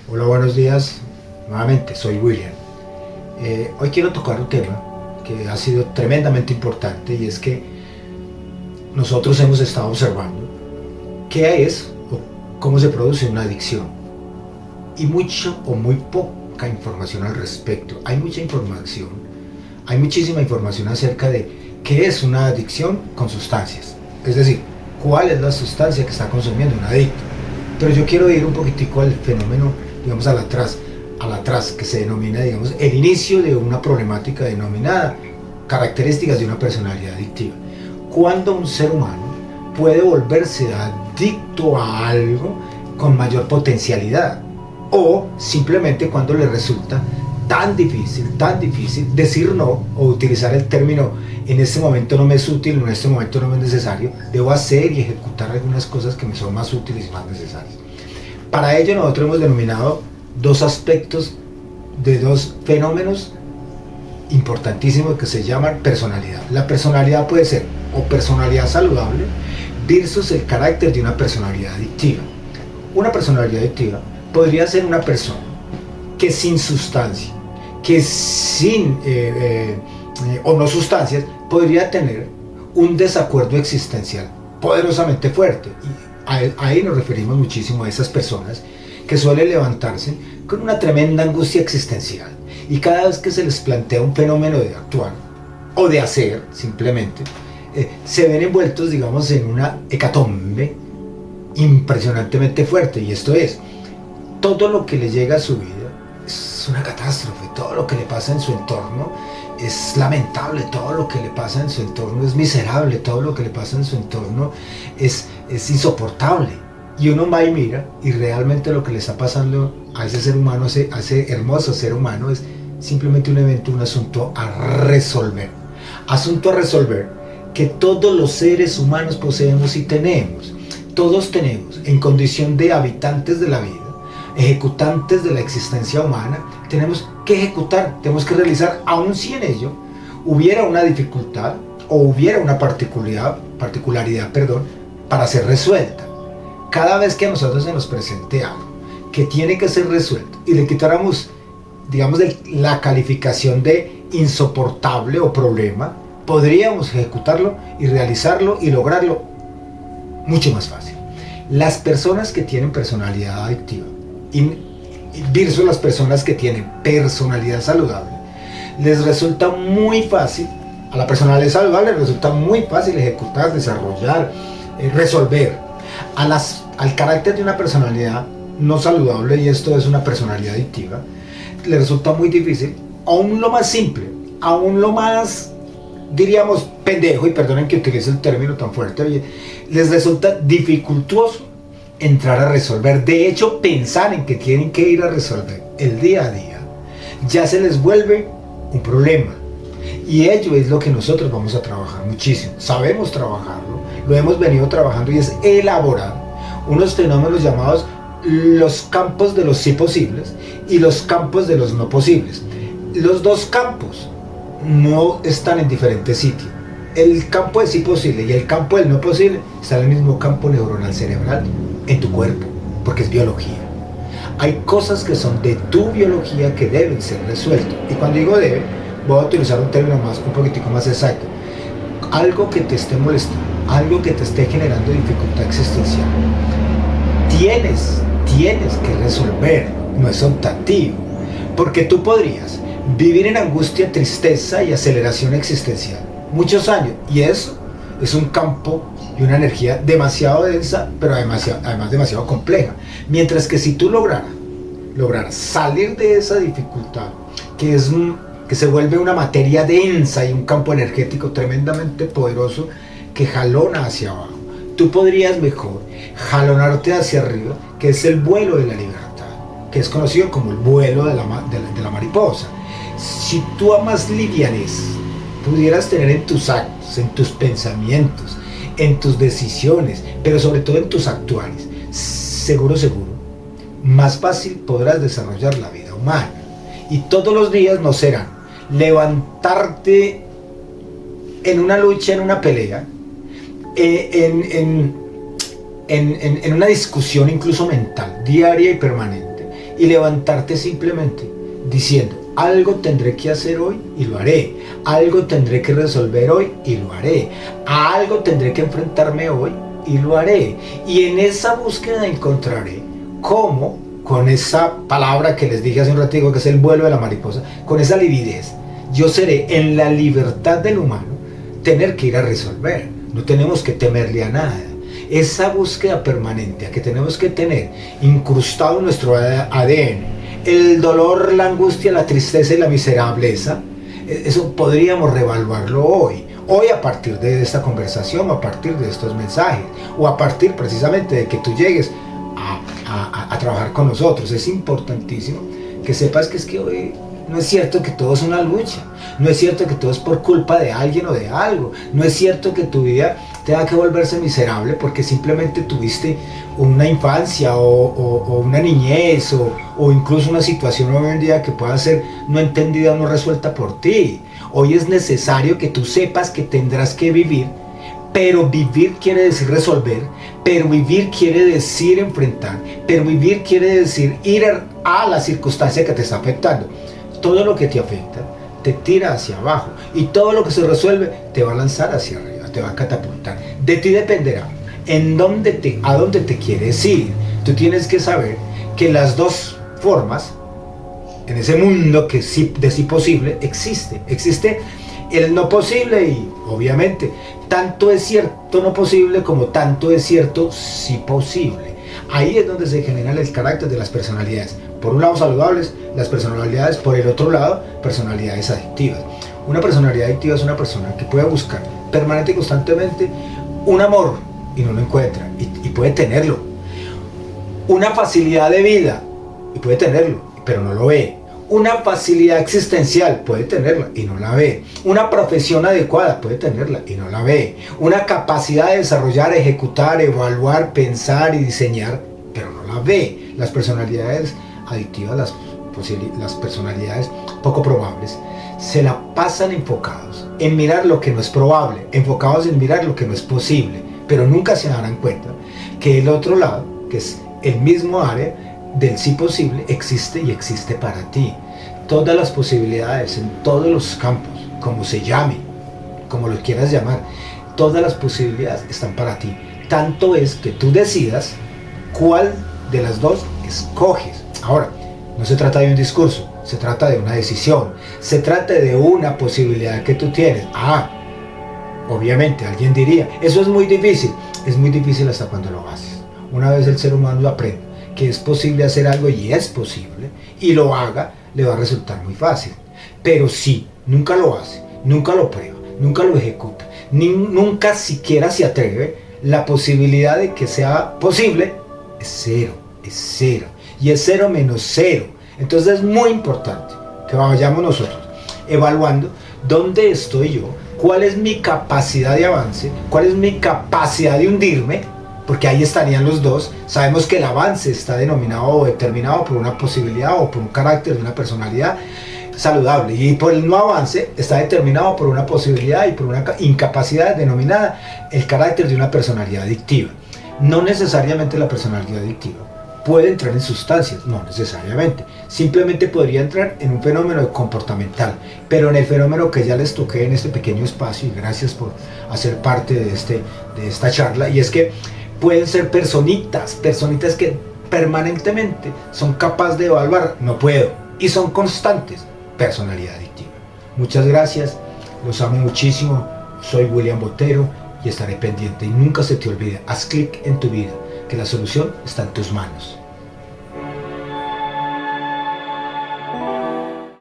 Hola, buenos días. Nuevamente, soy William. Hoy quiero tocar un tema que ha sido tremendamente importante y es que nosotros hemos estado observando qué es o cómo se produce una adicción y mucha o muy poca información al respecto. Hay mucha información, hay muchísima información acerca de qué es una adicción con sustancias, es decir, cuál es la sustancia que está consumiendo un adicto. Pero yo quiero ir un poquitico al fenómeno, digamos, al atrás, que se denomina, digamos, el inicio de una problemática denominada características de una personalidad adictiva. Cuando un ser humano puede volverse adicto a algo con mayor potencialidad, o simplemente cuando le resulta tan difícil decir no, o utilizar el término en este momento no me es útil, en este momento no me es necesario, debo hacer y ejecutar algunas cosas que me son más útiles y más necesarias. Para ello nosotros hemos denominado dos aspectos de dos fenómenos importantísimos que se llaman personalidad. La personalidad puede ser o personalidad saludable versus el carácter de una personalidad adictiva. Una personalidad adictiva podría ser una persona que sin sustancia, que sin o no sustancias, podría tener un desacuerdo existencial poderosamente fuerte. Y ahí nos referimos muchísimo a esas personas que suelen levantarse con una tremenda angustia existencial. Y cada vez que se les plantea un fenómeno de actuar o de hacer, simplemente, se ven envueltos, digamos, en una hecatombe impresionantemente fuerte. Y esto es, todo lo que le llega a su vida es una catástrofe, todo lo que le pasa en su entorno es lamentable, todo lo que le pasa en su entorno es miserable, todo lo que le pasa en su entorno es insoportable. Y uno va y mira, y realmente lo que le está pasando a ese ser humano, a ese hermoso ser humano, es simplemente un evento, un asunto a resolver. Asunto a resolver que todos los seres humanos poseemos y tenemos. Todos tenemos, en condición de habitantes de la vida, ejecutantes de la existencia humana, tenemos que ejecutar, tenemos que realizar, aun si en ello hubiera una dificultad o hubiera una particularidad, para ser resuelta. Cada vez que a nosotros se nos presente algo que tiene que ser resuelto y le quitáramos, digamos, la calificación de insoportable o problema, podríamos ejecutarlo y realizarlo y lograrlo mucho más fácil. Las personas que tienen personalidad adictiva versus las personas que tienen personalidad saludable, les resulta muy fácil, a la personalidad saludable les resulta muy fácil ejecutar, desarrollar, resolver. Al carácter de una personalidad no saludable, y esto es una personalidad adictiva, le resulta muy difícil, aún lo más simple, aún lo más, diríamos, pendejo, y perdonen que utilice el término tan fuerte, oye, les resulta dificultoso entrar a resolver. De hecho, pensar en que tienen que ir a resolver el día a día ya se les vuelve un problema, y ello es lo que nosotros vamos a trabajar muchísimo. Sabemos trabajarlo, lo hemos venido trabajando, y es elaborar unos fenómenos llamados los campos de los sí posibles y los campos de los no posibles. Los dos campos no están en diferentes sitios. El campo de sí posible y el campo del no posible está en el mismo campo neuronal cerebral en tu cuerpo, porque es biología. Hay cosas que son de tu biología que deben ser resueltas, y cuando digo debe, voy a utilizar un término un poquitico más exacto. Algo que te esté molestando, algo que te esté generando dificultad existencial, tienes que resolver, no es optativo, porque tú podrías vivir en angustia, tristeza y aceleración existencial muchos años, y eso es un campo y una energía demasiado densa, pero además demasiado compleja. Mientras que si tú lograras salir de esa dificultad, que se vuelve una materia densa y un campo energético tremendamente poderoso que jalona hacia abajo, tú podrías mejor jalonarte hacia arriba, que es el vuelo de la libertad, que es conocido como el vuelo de la mariposa. Si tú a más livianez pudieras tener en tus actos, en tus pensamientos, en tus decisiones, pero sobre todo en tus actuales, seguro, más fácil podrás desarrollar la vida humana. Y todos los días no serán levantarte en una lucha, en una pelea, en una discusión incluso mental, diaria y permanente, y levantarte simplemente diciendo, algo tendré que hacer hoy y lo haré, algo tendré que resolver hoy y lo haré, a algo tendré que enfrentarme hoy y lo haré. Y en esa búsqueda encontraré cómo, con esa palabra que les dije hace un ratito, que es el vuelo de la mariposa, con esa lividez, yo seré en la libertad del humano tener que ir a resolver. No tenemos que temerle a nada. Esa búsqueda permanente que tenemos que tener incrustado en nuestro ADN, el dolor, la angustia, la tristeza y la miserableza, eso podríamos reevaluarlo hoy a partir de esta conversación, a partir de estos mensajes, o a partir precisamente de que tú llegues a trabajar con nosotros. Es importantísimo que sepas que es que hoy no es cierto que todo es una lucha, no es cierto que todo es por culpa de alguien o de algo, no es cierto que tu vida tenga que volverse miserable porque simplemente tuviste una infancia o una niñez o incluso una situación hoy en día que pueda ser no entendida o no resuelta por ti. Hoy es necesario que tú sepas que tendrás que vivir, pero vivir quiere decir resolver, pero vivir quiere decir enfrentar, pero vivir quiere decir ir a la circunstancia que te está afectando. Todo lo que te afecta te tira hacia abajo y todo lo que se resuelve te va a lanzar hacia arriba, te va a catapultar. De ti dependerá a dónde te quieres ir. Tú tienes que saber que las dos formas en ese mundo que de sí posible existe el no posible y obviamente tanto es cierto no posible como tanto es cierto sí posible. Ahí es donde se genera el carácter de las personalidades. Por un lado saludables, las personalidades, por el otro lado personalidades adictivas. Una personalidad adictiva es una persona que puede buscar permanente y constantemente un amor y no lo encuentra y puede tenerlo. Una facilidad de vida y puede tenerlo, pero no lo ve. Una facilidad existencial puede tenerla y no la ve. Una profesión adecuada puede tenerla y no la ve. Una capacidad de desarrollar, ejecutar, evaluar, pensar y diseñar, pero no la ve. Las personalidades adictivas, las personalidades poco probables, se la pasan enfocados en mirar lo que no es probable, enfocados en mirar lo que no es posible, pero nunca se darán cuenta que el otro lado, que es el mismo área del sí posible, existe y existe para ti. Todas las posibilidades en todos los campos, como se llame, como lo quieras llamar, todas las posibilidades están para ti. Tanto es que tú decidas cuál de las dos escoges. Ahora, no se trata de un discurso, se trata de una decisión, se trata de una posibilidad que tú tienes. Obviamente alguien diría, eso es muy difícil hasta cuando lo haces. Una vez el ser humano lo aprende, que es posible hacer algo y es posible, y lo haga, le va a resultar muy fácil. Pero si nunca lo hace, nunca lo prueba, nunca lo ejecuta, nunca siquiera se atreve, la posibilidad de que sea posible es cero. Y es 0 menos 0. Entonces es muy importante que vayamos nosotros evaluando dónde estoy yo, cuál es mi capacidad de avance, cuál es mi capacidad de hundirme, porque ahí estarían los dos. Sabemos que el avance está denominado o determinado por una posibilidad o por un carácter de una personalidad saludable, y por el no avance está determinado por una posibilidad y por una incapacidad denominada el carácter de una personalidad adictiva. No necesariamente la personalidad adictiva puede entrar en sustancias, no necesariamente, simplemente podría entrar en un fenómeno comportamental, pero en el fenómeno que ya les toqué en este pequeño espacio, y gracias por hacer parte de esta charla, y es que pueden ser personitas que permanentemente son capaces de evaluar, no puedo, y son constantes, personalidad adictiva. Muchas gracias, los amo muchísimo, soy William Botero y estaré pendiente, y nunca se te olvide, haz clic en tu vida, que la solución está en tus manos.